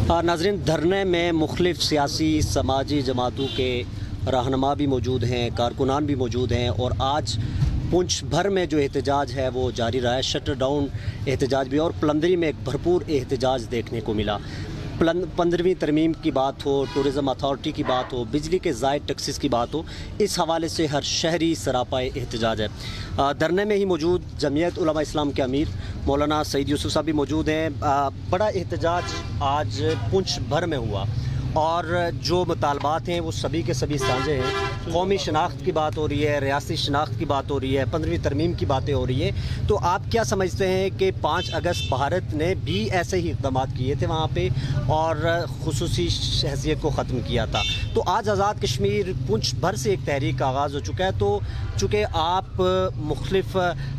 नाज़रीन, धरने में मुख्तलिफ़ सियासी समाजी जमातों के रहनुमा भी मौजूद हैं, कारकुनान भी मौजूद हैं और आज पुंछ भर में जो एहतजाज है वो जारी रहा है। शटर डाउन एहतजाज भी और पलंदरी में एक भरपूर एहतजाज देखने को मिला। 15वीं तरमीम की बात हो, टूरिज़म अथॉरिटी की बात हो, बिजली के ज़ायद टैक्सेस की बात हो, इस हवाले से हर शहरी सरापा एहतजाज है। धरने में ही मौजूद जमीयत उलमा इस्लाम के अमीर मौलाना सईद यूसुफ साहब भी मौजूद हैं। बड़ा एहतजाज आज पुंछ भर में हुआ और जो मुतालबात हैं वो सभी के सभी साझे हैं। कौमी शनाख्त की बात हो रही है, रियासती शनाख्त की बात हो रही है, 15वीं तरमीम की बातें हो रही है। तो आप क्या समझते हैं कि 5 अगस्त भारत ने भी ऐसे ही इक़दाम किए थे वहाँ पे और खुसूसी हैसियत को ख़त्म किया था। तो आज आज़ाद कश्मीर पुंछ भर से एक तहरीक का आगाज़ हो चुका है। तो चूँकि आप मुख्तलिफ़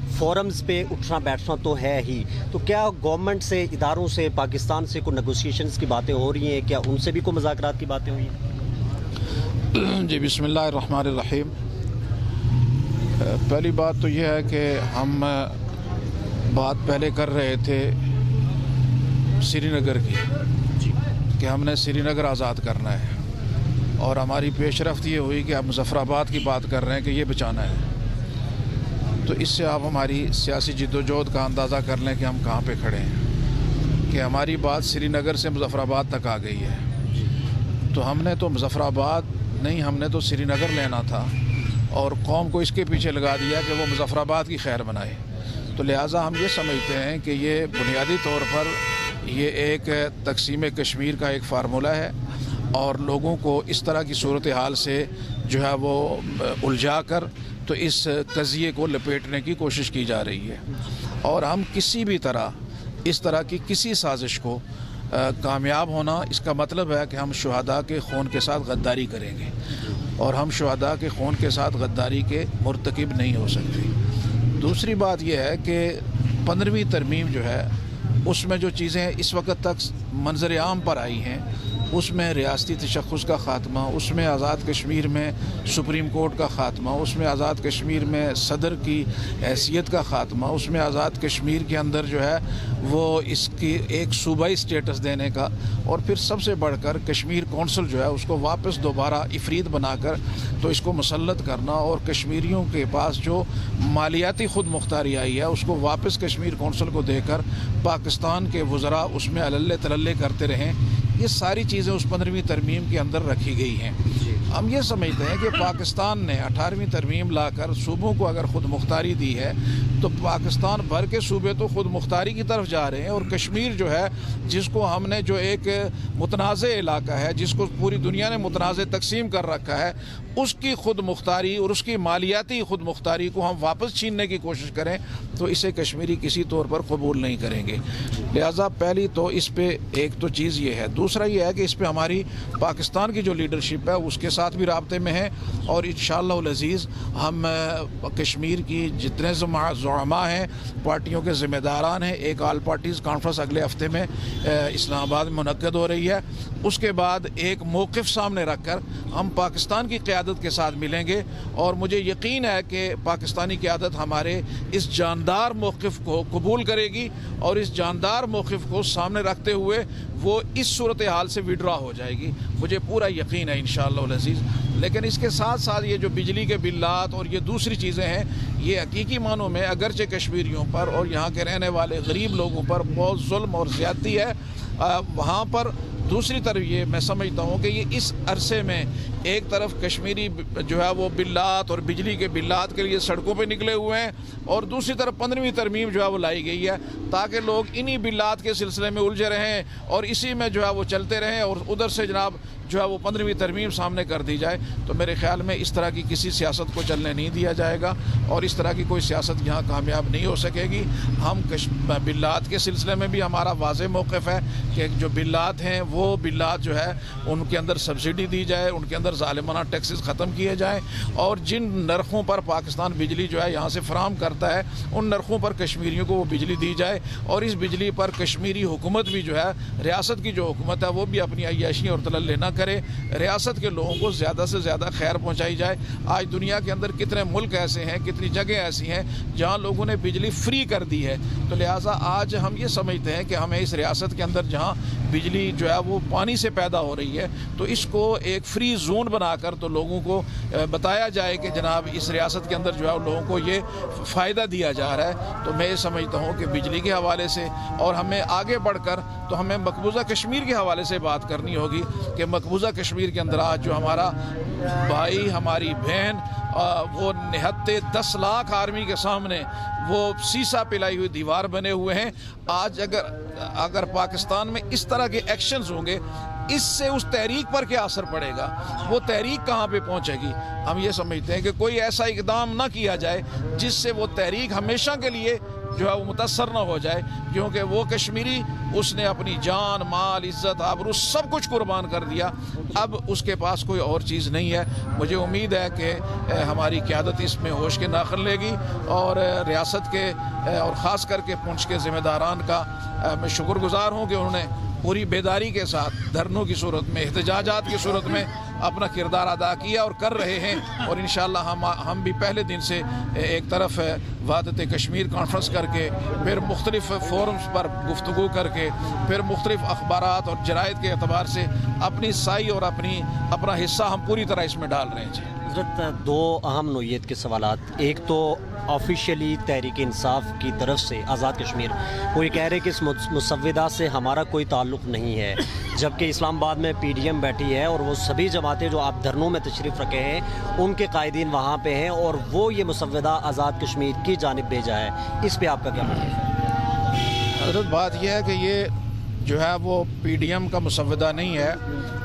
फोरम्स पे उठना बैठना तो है ही, तो क्या गवर्नमेंट से, इदारों से, पाकिस्तान से कोई नेगोशिएशंस की बातें हो रही हैं? क्या उनसे भी कोई मुज़ाकरात की बातें हुई हैं? जी, बिस्मिल्लाहिर्रहमानिर्रहीम। पहली बात तो यह है कि हम बात पहले कर रहे थे श्रीनगर की कि हमने श्रीनगर आज़ाद करना है और हमारी पेशरफ्त ये हुई कि अब मुज़फ़्फ़राबाद की बात कर रहे हैं कि ये बचाना है। तो इससे आप हमारी सियासी जिद्दोजहद का अंदाज़ा कर लें कि हम कहाँ पे खड़े हैं, कि हमारी बात श्रीनगर से मुज़फ़्फ़राबाद तक आ गई है। तो हमने तो मुज़फ़्फ़राबाद नहीं, हमने तो श्रीनगर लेना था और कौम को इसके पीछे लगा दिया कि वो मुज़फ़्फ़राबाद की खैर बनाए। तो लिहाजा हम ये समझते हैं कि ये बुनियादी तौर पर ये एक तक़सीम कश्मीर का एक फार्मूला है और लोगों को इस तरह की सूरत हाल से जो है वो उलझा कर तो इस कज़िये को लपेटने की कोशिश की जा रही है। और हम किसी भी तरह इस तरह की किसी साजिश को कामयाब होना, इसका मतलब है कि हम शुहदा के खून के साथ गद्दारी करेंगे और हम शुहदा के खून के साथ गद्दारी के मुर्तकिब नहीं हो सकते। दूसरी बात यह है कि 15वीं तरमीम जो है उसमें जो चीज़ें इस वक्त तक मंजर आम पर आई हैं, उसमें रियासती तशख़्ख़ुस का ख़ात्मा, उसमें आज़ाद कश्मीर में सुप्रीम कोर्ट का ख़ात्मा, उसमें आज़ाद कश्मीर में सदर की हैसियत का ख़ात्मा, उसमें आज़ाद कश्मीर के अंदर जो है वो इसकी एक सूबाई स्टेटस देने का, और फिर सबसे बढ़कर कश्मीर कौंसिल जो है उसको वापस दोबारा इफरीत बनाकर तो इसको मुसल्लत करना और कश्मीरियों के पास जो मालियाती खुद मुख्तारी आई है उसको वापस कश्मीर कौंसिल को देकर पाकिस्तान के वज़रा उसमें अलल्ले तलल्ले करते रहें। ये सारी चीज़ें उस 15वीं तरमीम के अंदर रखी गई हैं। हम ये समझते हैं कि पाकिस्तान ने 18वीं तरमीम लाकर सूबों को अगर ख़ुद मुख्तारी दी है तो पाकिस्तान भर के सूबे तो ख़ुद मुख्तारी की तरफ जा रहे हैं और कश्मीर जो है जिसको हमने जो एक मुतनाज़े इलाका है, जिसको पूरी दुनिया ने मुतनाज़े तकसीम कर रखा है, उसकी ख़ुद मुख्तारी और उसकी मालियाती ख़ुद मुख्तारी को हम वापस छीनने की कोशिश करें तो इसे कश्मीरी किसी तौर पर कबूल नहीं करेंगे। लिहाजा पहली तो इस पर एक तो चीज़ ये है। दूसरा ये है कि इस पर हमारी पाकिस्तान की जो लीडरशिप है उसके साथ भी राब्ते में है और इंशाअल्लाह अज़ीज़ हम कश्मीर की जितने ज़ुअमा हैं, पार्टियों के ज़िम्मेदारान हैं, एक ऑल पार्टीज़ कॉन्फ्रेंस अगले हफ्ते में इस्लामाबाद में मुनक्कद हो रही है। उसके बाद एक मौक़िफ़ सामने रख कर हम पाकिस्तान की क़यादत के साथ मिलेंगे और मुझे यकीन है कि पाकिस्तानी क़यादत हमारे इस जानदार मौक़िफ़ को कबूल करेगी और इस जानदार मौक़िफ़ को सामने रखते हुए वो इस सूरत हाल से विड्रा हो जाएगी। मुझे पूरा यकीन है इंशाअल्लाह अज़ीज़। लेकिन इसके साथ साथ ये जो बिजली के बिल्लात और ये दूसरी चीज़ें हैं, ये हकीकी मानों में अगरचे कश्मीरियों पर और यहाँ के रहने वाले गरीब लोगों पर बहुत जुल्म और ज़्यादती है। वहाँ पर दूसरी तरफ ये मैं समझता हूँ कि ये इस अरसे में एक तरफ कश्मीरी जो है वो बिल्लात और बिजली के बिल्लात के लिए सड़कों पे निकले हुए हैं और दूसरी तरफ 15वीं तरमीम जो है वो लाई गई है ताकि लोग इन्हीं बिल्लात के सिलसिले में उलझे रहें और इसी में जो है वो चलते रहें और उधर से जनाब जो है वो 15वीं तरमीम सामने कर दी जाए। तो मेरे ख्याल में इस तरह की किसी सियासत को चलने नहीं दिया जाएगा और इस तरह की कोई सियासत यहाँ कामयाब नहीं हो सकेगी। हम बिल्लात के सिलसिले में भी हमारा वाज़ेह मौक़िफ़ है कि जो बिल्लात हैं वो बिल्लात जो है उनके अंदर सब्सिडी दी जाए, उनके अंदर ज़ालिमाना टैक्सेस ख़त्म किए जाएँ और जिन नरखों पर पाकिस्तान बिजली जो है यहाँ से फराहम करता है उन नरखों पर कश्मीरियों को वो बिजली दी जाए और इस बिजली पर कश्मीरी हुकूमत भी जो है, रियासत की जो हुकूमत है वो भी अपनी अय्याशी और तलल्ले न करे, रियासत के लोगों को ज़्यादा से ज़्यादा खैर पहुँचाई जाए। आज दुनिया के अंदर कितने मुल्क ऐसे हैं, कितनी जगह ऐसी हैं जहाँ लोगों ने बिजली फ्री कर दी है। तो लिहाजा आज हम ये समझते हैं कि हमें इस रियासत के अंदर जहाँ बिजली जो है वो पानी से पैदा हो रही है, तो इसको एक फ्री जोन बनाकर तो लोगों को बताया जाए कि जनाब इस रियासत के अंदर जो है लोगों को ये फ़ायदा दिया जा रहा है। तो मैं समझता हूँ कि बिजली के हवाले से और हमें आगे बढ़कर तो हमें मकबूजा कश्मीर के हवाले से बात करनी होगी कि मकबूजा कश्मीर के अंदर आज जो हमारा भाई हमारी बहन वो निहत्ते 10 लाख आर्मी के सामने वो शीशा पिलाई हुई दीवार बने हुए हैं। आज अगर पाकिस्तान में इस तरह के एक्शंस होंगे, इससे उस तहरीक पर क्या असर पड़ेगा, वो तहरीक कहाँ पे पहुँचेगी। हम ये समझते हैं कि कोई ऐसा इकदाम ना किया जाए जिससे वो तहरीक हमेशा के लिए जो है वो मुतासर ना हो जाए, क्योंकि वो कश्मीरी उसने अपनी जान माल इज़्ज़त आबरू सब कुछ कुर्बान कर दिया। अब उसके पास कोई और चीज़ नहीं है। मुझे उम्मीद है कि हमारी क़यादत इसमें होश के नाखन लेगी और रियासत के और ख़ास करके पुंछ के ज़िम्मेदारान का मैं शुक्रगुज़ार हूँ कि उन्होंने पूरी बेदारी के साथ धरनों की सूरत में, एहतजाजात की सूरत में अपना किरदार अदा किया और कर रहे हैं। और इंशाअल्लाह हम भी पहले दिन से एक तरफ वहदत कश्मीर कॉन्फ्रेंस करके, फिर मुख्तलिफ फोरम्स पर गुफ्तगू करके, फिर मुख्तलिफ अखबारात और जराइद के अतबार से अपनी साई और अपना हिस्सा हम पूरी तरह इसमें डाल रहे हैं। जी हज़रत, दो अहम नोयत के सवालात। एक तो ऑफिशियली तहरीक इंसाफ की तरफ से आज़ाद कश्मीर वो ये कह रहे कि इस मुसव्विदा से हमारा कोई ताल्लुक़ नहीं है, जबकि इस्लामाबाद में PDM बैठी है और वो सभी जमातें जो आप धरनों में तशरीफ़ रखे हैं उनके कायदीन वहाँ पे हैं और वो ये मुसव्विदा आज़ाद कश्मीर की जानिब भेजा है। इस पर आपका क्या मानना है? हज़रत, बात यह है कि ये जो है वो PDM का मुसव्विदा नहीं है,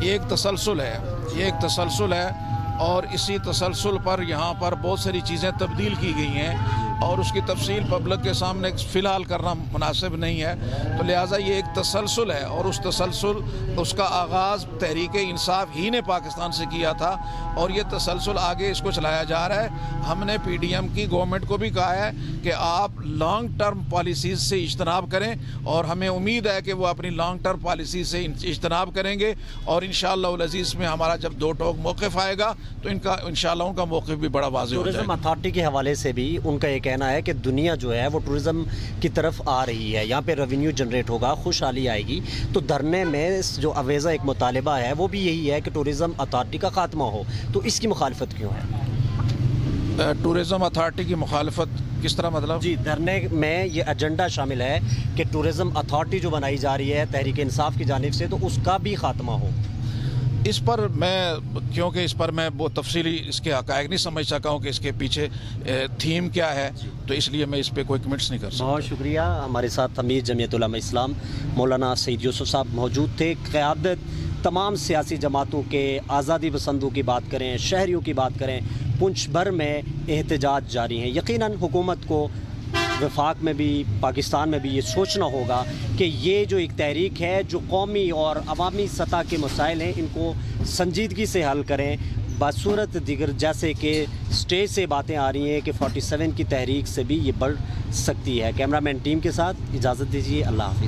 ये एक तसलसल है। ये एक तसलसल है और इसी तसलसल पर यहाँ पर बहुत सारी चीज़ें तब्दील की गई हैं और उसकी तफसील पब्लिक के सामने फ़िलहाल करना मुनासिब नहीं है। तो लिहाजा ये एक तसलसल है और उस तसलसल उसका आगाज़ तहरीक इंसाफ ही ने पाकिस्तान से किया था और ये तसलसल आगे इसको चलाया जा रहा है। हमने PDM की गवर्नमेंट को भी कहा है कि आप लॉन्ग टर्म पॉलिसीज़ से इज्तनाब करें और हमें उम्मीद है कि वो अपनी लॉन्ग टर्म पॉलिसी से इज्तनाब करेंगे और इंशाअल्लाह उल अज़ीज़ में हमारा जब दो टोक मौक़िफ़ आएगा तो इंशाअल्लाह उनका मौक़िफ़ भी बड़ा वाज़ेह हो जाएगा। टूरिज़्म अथॉरिटी के हवाले से भी उनका ये कहना है कि दुनिया जो है वो टूरिज़्म की तरफ आ रही है, यहाँ पे रेवेन्यू जनरेट होगा, खुशहाली आएगी। तो धरने में जो अवेज़ा एक मुतालिबा है वो भी यही है कि टूरिज़्म अथॉरिटी का खात्मा हो, तो इसकी मुखालफत क्यों है? टूरिज़्म अथॉरिटी की मुखालफत किस तरह, मतलब? जी, धरने में ये एजेंडा शामिल है कि टूरिज़्म अथॉरिटी जो बनाई जा रही है तहरीक इंसाफ की जानिब से, तो उसका भी खात्मा हो। इस पर क्योंकि इस पर मैं बहुत तफसीली इसके हक़ाइक़ नहीं समझ सका हूँ कि इसके पीछे थीम क्या है, तो इसलिए मैं इस पर कोई कमेंट्स नहीं कर सकता। बहुत शुक्रिया। हमारे साथ अमीर जमीयत उलमा इस्लाम मौलाना सईद यूसुफ साहब मौजूद थे। क़यादत तमाम सियासी जमातों के, आज़ादी पसंदों की बात करें, शहरियों की बात करें, पुंछ भर में एहतजाज जारी हैं। यकीनन हुकूमत को वफाक में भी, पाकिस्तान में भी ये सोचना होगा कि ये जो एक तहरीक है जो कौमी और अवामी सतह के मसाइल हैं इनको संजीदगी से हल करें, बसूरत दिगर जैसे कि स्टेज से बातें आ रही हैं कि 47 की तहरीक से भी ये बढ़ सकती है। कैमरामैन टीम के साथ इजाज़त दीजिए। अल्लाह हाफ़िज़।